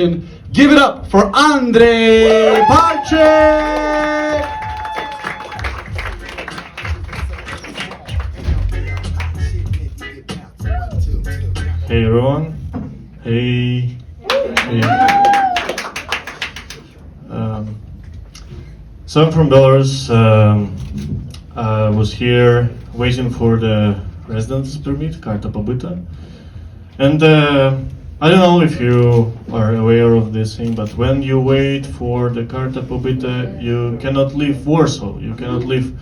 Give it up for Andrei Parchek! Hey everyone. Hey. So I'm from Belarus. I was here waiting for the residence permit, Karta Pobyta. And I don't know if you are aware of this thing, but when you wait for the Karta Pobyta, you cannot leave Warsaw. You cannot leave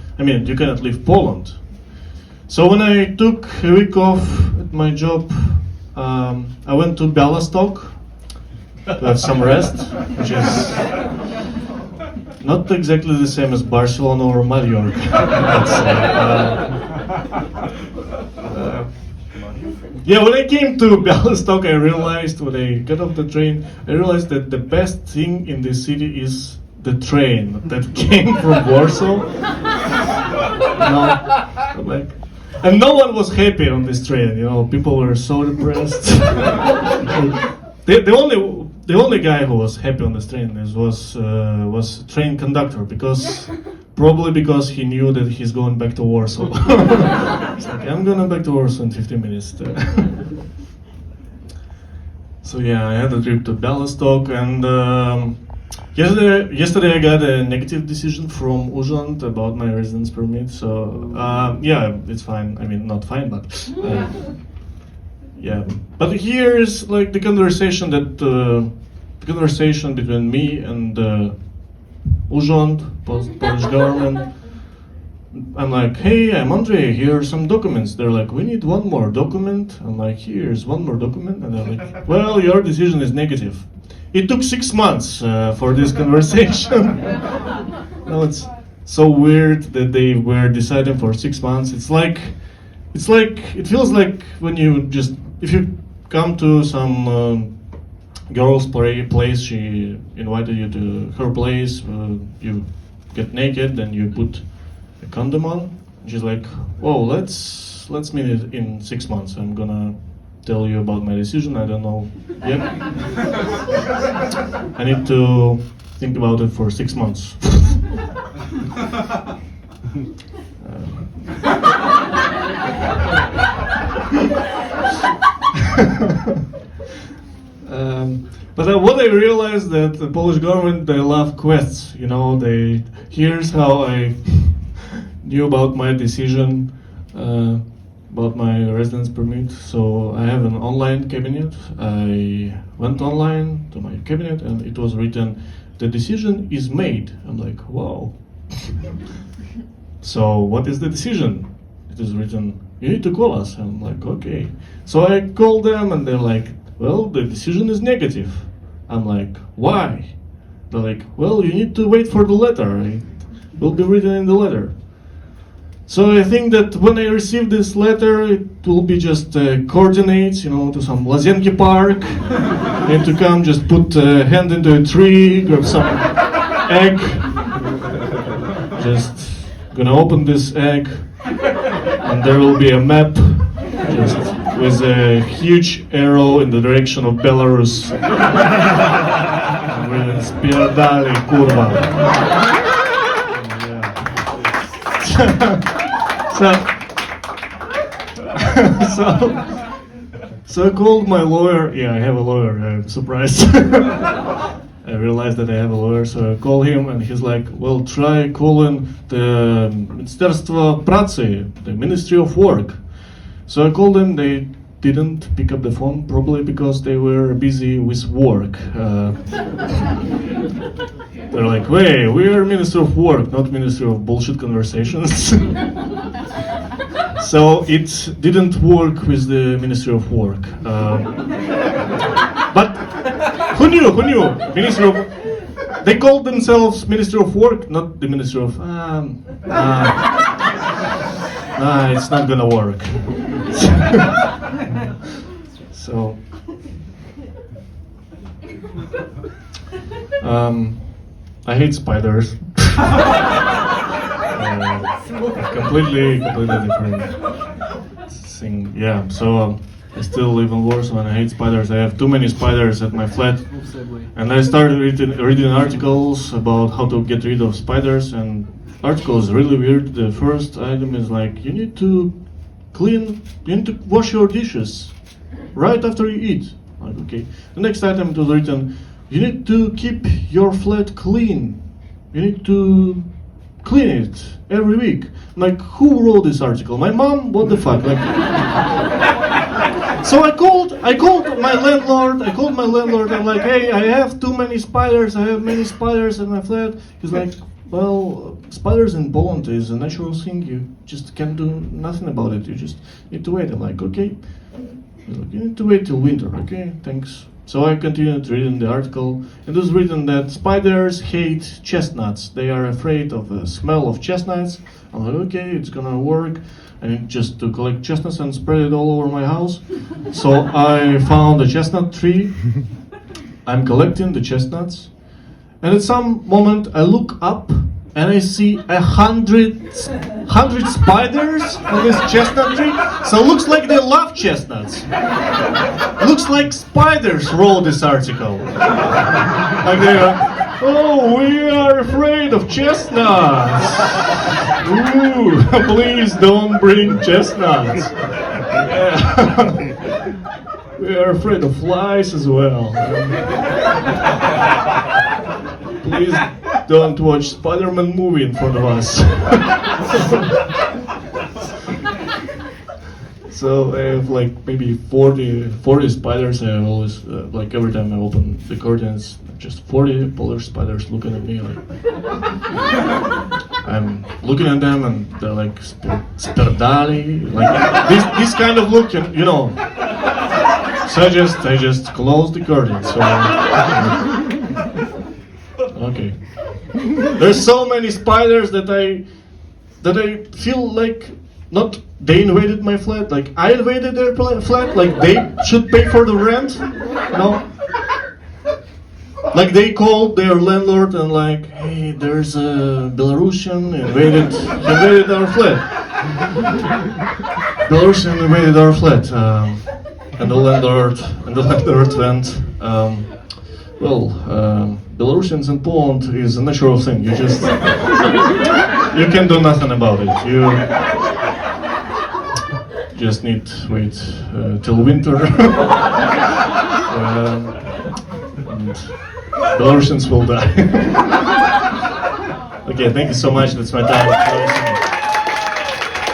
Poland. So when I took a week off at my job, I went to Białystok to have some rest, which is not exactly the same as Barcelona or Mallorca. Yeah, when I came to Białystok, I realized, when I got off the train, I realized that the best thing in this city is the train that came from Warsaw. And no one was happy on this train, people were so depressed. The only guy who was happy on this train was train conductor, probably because he knew that he's going back to Warsaw. It's like, I'm going back to Warsaw in 15 minutes. So yeah, I had a trip to Białystok, and yesterday I got a negative decision from Uzhand about my residence permit. So yeah, it's fine. I mean, not fine, but yeah. But here's like the conversation between me and Uzhand, Polish government. I'm like, hey, I'm Andrei, here are some documents. They're like, we need one more document. I'm like, here's one more document. And they're like, well, your decision is negative. It took 6 months for this conversation. No, it's so weird that they were deciding for 6 months. It feels like when if you come to some girl's place, she invited you to her place, you get naked and you put a condom on. She's like, "Whoa, let's meet it in 6 months. I'm gonna tell you about my decision. I don't know yet. I need to think about it for 6 months." But what I realized that the Polish government, they love quests. Here's how I knew about my decision, about my residence permit. So I have an online cabinet. I went online to my cabinet and it was written, "The decision is made." I'm like, wow. So what is the decision? It is written, "You need to call us." I'm like, okay. So I called them and they're like, "Well, the decision is negative." I'm like, why? They're like, "Well, you need to wait for the letter. It will be written in the letter." So I think that when I receive this letter, it will be just coordinates, to some Lazienki Park. And to come, just put a hand into a tree, grab some egg. Just gonna open this egg, and there will be a map, just with a huge arrow in the direction of Belarus. Spierdali, kurwa. So I called my lawyer. Yeah, I have a lawyer. I'm surprised. I realized that I have a lawyer, so I call him, and he's like, "Well, try calling the Ministerstwo Pracy, the Ministry of Work." So I called them. They didn't pick up the phone, probably because they were busy with work. They're like, "Wait, we are Ministry of Work, not Ministry of Bullshit Conversations." So it didn't work with the Ministry of Work. But who knew? Ministry of... They called themselves Ministry of Work, not the Ministry of... it's not gonna work. So... I hate spiders. Completely different thing. Yeah. So Still even worse when I hate spiders. I have too many spiders at my flat. And I started reading articles about how to get rid of spiders, and article is really weird. The first item is like, you need to wash your dishes right after you eat. Like, okay. The next item was written, you need to keep your flat clean. You need to clean it every week. Like, who wrote this article? My mom? What the fuck? Like, so I called my landlord. I'm like, hey, I have too many spiders. I have many spiders in my flat. He's like, well, spiders in Poland is a natural thing. You just can't do nothing about it. You just need to wait. I'm like, okay. He's like, you need to wait till winter. Okay, thanks. So I continued reading the article. It was written that spiders hate chestnuts. They are afraid of the smell of chestnuts. I'm like, okay, it's gonna work. I need just to collect chestnuts and spread it all over my house. So I found a chestnut tree. I'm collecting the chestnuts. And at some moment I look up and I see 100 spiders on this chestnut tree. So it looks like they love chestnuts. Looks like spiders wrote this article. Like they are, oh, we are afraid of chestnuts. Ooh, please don't bring chestnuts. Yeah. We are afraid of flies as well. Please don't watch Spider-Man movie in front of us. So I have like maybe 40 spiders. I always, like every time I open the curtains, just 40 Polish spiders looking at me like, I'm looking at them and they're like, sperdali, like this kind of look, you know. So I just close the curtain. So okay. There's so many spiders that I feel like not they invaded my flat, like I invaded their flat, like they should pay for the rent, you know? Like they called their landlord and like, hey, there's a Belarusian invaded our flat. Belarusian invaded our flat. And the landlord went, well, Belarusians in Poland is a natural thing. You can do nothing about it. You just need to wait till winter. And Belarusians will die. Okay, thank you so much. That's my time.